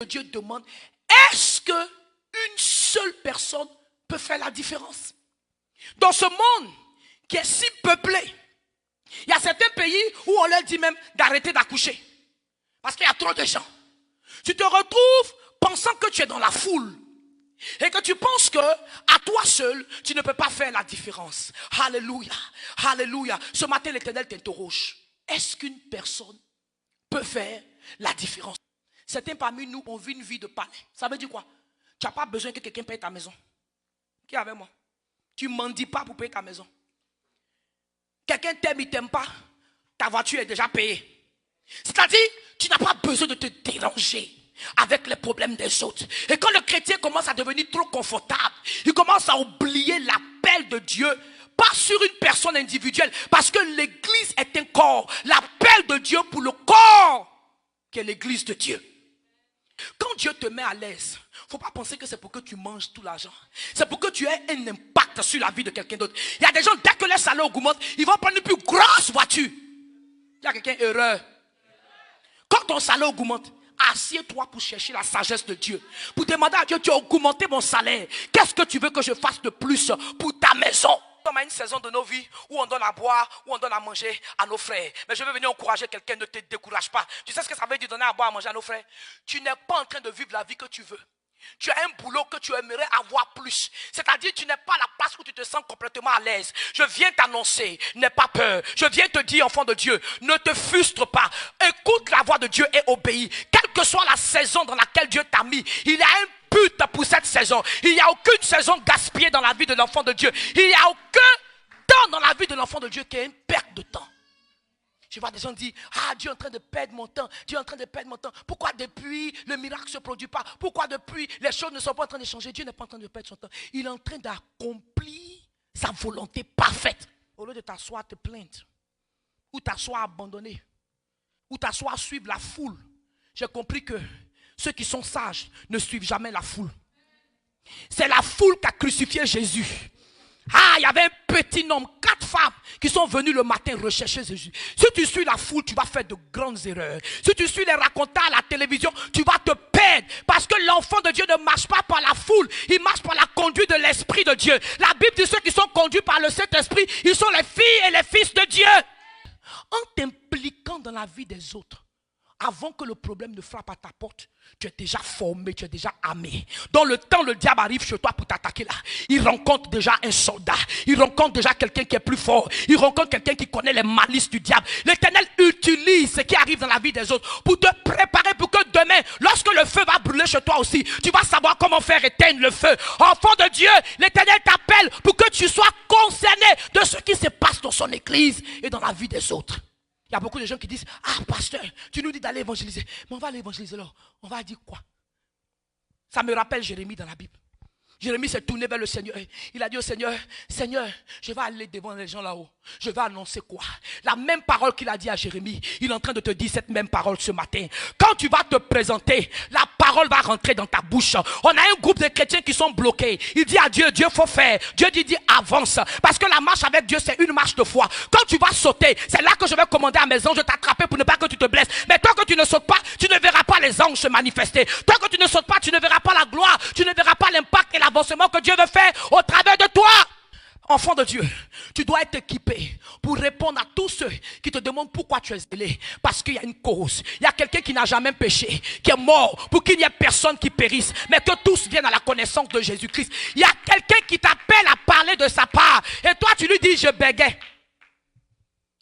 Dieu demande, est-ce qu'une seule personne peut faire la différence? Dans ce monde qui est si peuplé, il y a certains pays où on leur dit même d'arrêter d'accoucher. Parce qu'il y a trop de gens. Tu te retrouves pensant que tu es dans la foule. Et que tu penses que à toi seul, tu ne peux pas faire la différence. Alléluia. Alléluia. Ce matin, l'Éternel t'interroge. Est-ce qu'une personne peut faire la différence? Certains parmi nous ont vu une vie de palais. Ça veut dire quoi? Tu n'as pas besoin que quelqu'un paye ta maison. Qui est avec moi? Tu ne mendis pas pour payer ta maison. Quelqu'un t'aime, il ne t'aime pas. Ta voiture est déjà payée. C'est-à-dire, tu n'as pas besoin de te déranger avec les problèmes des autres. Et quand le chrétien commence à devenir trop confortable, il commence à oublier l'appel de Dieu, pas sur une personne individuelle, parce que l'église est un corps. L'appel de Dieu pour le corps, qui est l'église de Dieu. Quand Dieu te met à l'aise, il ne faut pas penser que c'est pour que tu manges tout l'argent. C'est pour que tu aies un impact sur la vie de quelqu'un d'autre. Il y a des gens, dès que leur salaire augmente, ils vont prendre une plus grosse voiture. Il y a quelqu'un heureux. Quand ton salaire augmente, assieds-toi pour chercher la sagesse de Dieu. Pour demander à Dieu, tu as augmenté mon salaire. Qu'est-ce que tu veux que je fasse de plus pour ta maison? Nous sommes à une saison de nos vies où on donne à boire, où on donne à manger à nos frères. Mais je veux venir encourager quelqu'un, ne te décourage pas. Tu sais ce que ça veut dire donner à boire, à manger à nos frères? Tu n'es pas en train de vivre la vie que tu veux. Tu as un boulot que tu aimerais avoir plus. C'est-à-dire tu n'es pas à la place où tu te sens complètement à l'aise. Je viens t'annoncer, n'aie pas peur. Je viens te dire, enfant de Dieu, ne te frustre pas. Écoute la voix de Dieu et obéis. Quelle que soit la saison dans laquelle Dieu t'a mis, il y a un but pour cette saison. Il n'y a aucune saison gaspillée dans la vie de l'enfant de Dieu. Il n'y a aucun temps dans la vie de l'enfant de Dieu qui est une perte de temps. Je vois des gens dire, Dieu est en train de perdre mon temps. Dieu est en train de perdre mon temps. Pourquoi depuis le miracle ne se produit pas? Pourquoi depuis les choses ne sont pas en train de changer? Dieu n'est pas en train de perdre son temps. Il est en train d'accomplir sa volonté parfaite. Au lieu de t'asseoir à te plaindre, ou t'asseoir à abandonner, ou t'asseoir à suivre la foule, j'ai compris que ceux qui sont sages ne suivent jamais la foule. C'est la foule qui a crucifié Jésus. Il y avait un petit nombre, 4 femmes qui sont venues le matin rechercher Jésus. Si tu suis la foule, tu vas faire de grandes erreurs. Si tu suis les racontars à la télévision, tu vas te perdre. Parce que l'enfant de Dieu ne marche pas par la foule, il marche par la conduite de l'Esprit de Dieu. La Bible dit ceux qui sont conduits par le Saint-Esprit, ils sont les filles et les fils de Dieu. En t'impliquant dans la vie des autres, avant que le problème ne frappe à ta porte, tu es déjà formé, tu es déjà armé. Dans le temps, le diable arrive chez toi pour t'attaquer là. Il rencontre déjà un soldat. Il rencontre déjà quelqu'un qui est plus fort. Il rencontre quelqu'un qui connaît les malices du diable. L'Éternel utilise ce qui arrive dans la vie des autres pour te préparer pour que demain, lorsque le feu va brûler chez toi aussi, tu vas savoir comment faire éteindre le feu. Enfant de Dieu, l'Éternel t'appelle pour que tu sois concerné de ce qui se passe dans son église et dans la vie des autres. Il y a beaucoup de gens qui disent, pasteur, tu nous dis d'aller évangéliser. Mais on va aller évangéliser là. On va dire quoi? Ça me rappelle Jérémie dans la Bible. Jérémie s'est tourné vers le Seigneur. Il a dit au Seigneur, Seigneur, je vais aller devant les gens là-haut. Je vais annoncer quoi? La même parole qu'il a dit à Jérémie, il est en train de te dire cette même parole ce matin. Quand tu vas te présenter, la parole va rentrer dans ta bouche. On a un groupe de chrétiens qui sont bloqués. Il dit à Dieu, Dieu faut faire. Dieu dit avance. Parce que la marche avec Dieu, c'est une marche de foi. Quand tu vas sauter, c'est là que je vais commander à mes anges de t'attraper pour ne pas que tu te blesses. Mais toi que tu ne sautes pas, tu ne verras pas les anges se manifester. Toi que tu ne sautes pas, tu ne verras pas la gloire. Tu ne verras pas l'impact et l'avancement que Dieu veut faire au travers de toi. Enfant de Dieu, tu dois être équipé pour répondre à tous ceux qui te demandent pourquoi tu es zélé. Parce qu'il y a une cause. Il y a quelqu'un qui n'a jamais péché, qui est mort pour qu'il n'y ait personne qui périsse, mais que tous viennent à la connaissance de Jésus-Christ. Il y a quelqu'un qui t'appelle à parler de sa part. Et toi, tu lui dis, je bégais.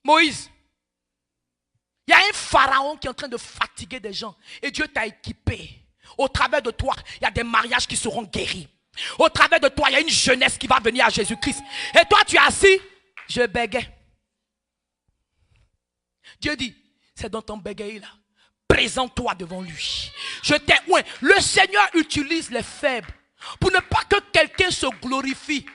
Moïse, il y a un pharaon qui est en train de fatiguer des gens. Et Dieu t'a équipé. Au travers de toi, il y a des mariages qui seront guéris. Au travers de toi, il y a une jeunesse qui va venir à Jésus-Christ. Et toi, tu es assis, je bégais. Dieu dit, c'est dans ton bégayer là. Présente-toi devant lui. Je t'ai oint. Le Seigneur utilise les faibles pour ne pas que quelqu'un se glorifie.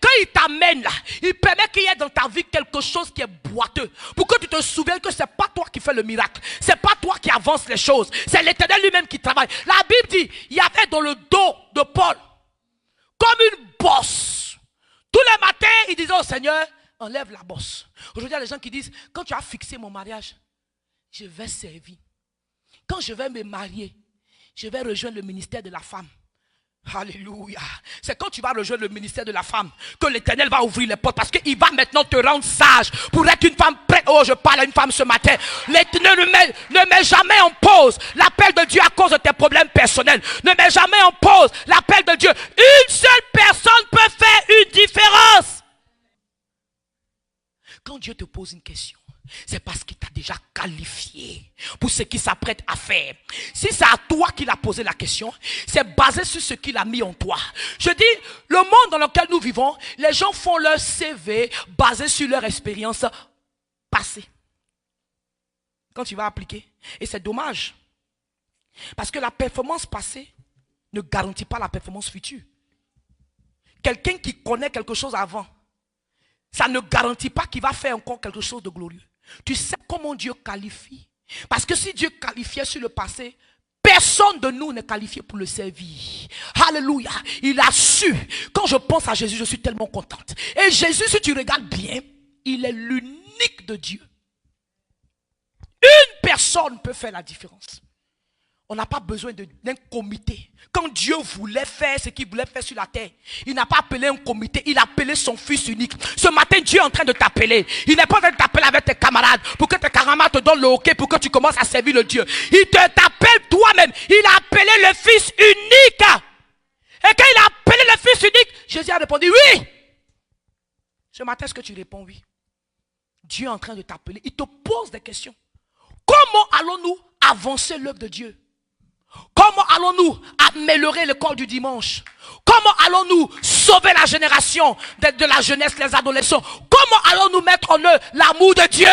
Quand il t'amène là, il permet qu'il y ait dans ta vie quelque chose qui est boiteux. Pour que tu te souviennes que ce n'est pas toi qui fais le miracle. Ce n'est pas toi qui avance les choses. C'est l'Éternel lui-même qui travaille. La Bible dit, il y avait dans le dos de Paul comme une bosse. Tous les matins, il disait au Seigneur, enlève la bosse. Aujourd'hui, il y a des gens qui disent, quand tu as fixé mon mariage, je vais servir. Quand je vais me marier, je vais rejoindre le ministère de la femme. Alléluia. C'est quand tu vas rejoindre le ministère de la femme que l'Éternel va ouvrir les portes, parce qu'il va maintenant te rendre sage pour être une femme prête. Oh, je parle à une femme ce matin. L'Éternel ne met jamais en pause l'appel de Dieu à cause de tes problèmes personnels. Ne met jamais en pause l'appel de Dieu. Une seule personne peut faire une différence. Quand Dieu te pose une question, c'est parce qu'il t'a déjà qualifié pour ce qu'il s'apprête à faire. Si c'est à toi qu'il a posé la question, c'est basé sur ce qu'il a mis en toi. Je dis, le monde dans lequel nous vivons, les gens font leur CV basé sur leur expérience passée. Quand tu vas appliquer, et c'est dommage, parce que la performance passée ne garantit pas la performance future. Quelqu'un qui connaît quelque chose avant, ça ne garantit pas qu'il va faire encore quelque chose de glorieux. Tu sais comment Dieu qualifie? Parce que si Dieu qualifiait sur le passé, personne de nous n'est qualifié pour le servir. Alléluia. Il a su. Quand je pense à Jésus, je suis tellement contente. Et Jésus, si tu regardes bien, il est l'unique de Dieu. Une personne peut faire la différence. On n'a pas besoin d'un comité. Quand Dieu voulait faire ce qu'il voulait faire sur la terre, il n'a pas appelé un comité, il a appelé son fils unique. Ce matin, Dieu est en train de t'appeler. Il n'est pas en train de t'appeler avec tes camarades pour que tes camarades te donnent le hockey pour que tu commences à servir le Dieu. Il t'appelle toi-même. Il a appelé le fils unique. Et quand il a appelé le fils unique, Jésus a répondu oui. Ce matin, est-ce que tu réponds oui? Dieu est en train de t'appeler. Il te pose des questions. Comment allons-nous avancer l'œuvre de Dieu? Comment allons-nous améliorer l'école du dimanche? Comment allons-nous sauver la génération de la jeunesse, les adolescents? Comment allons-nous mettre en eux l'amour de Dieu?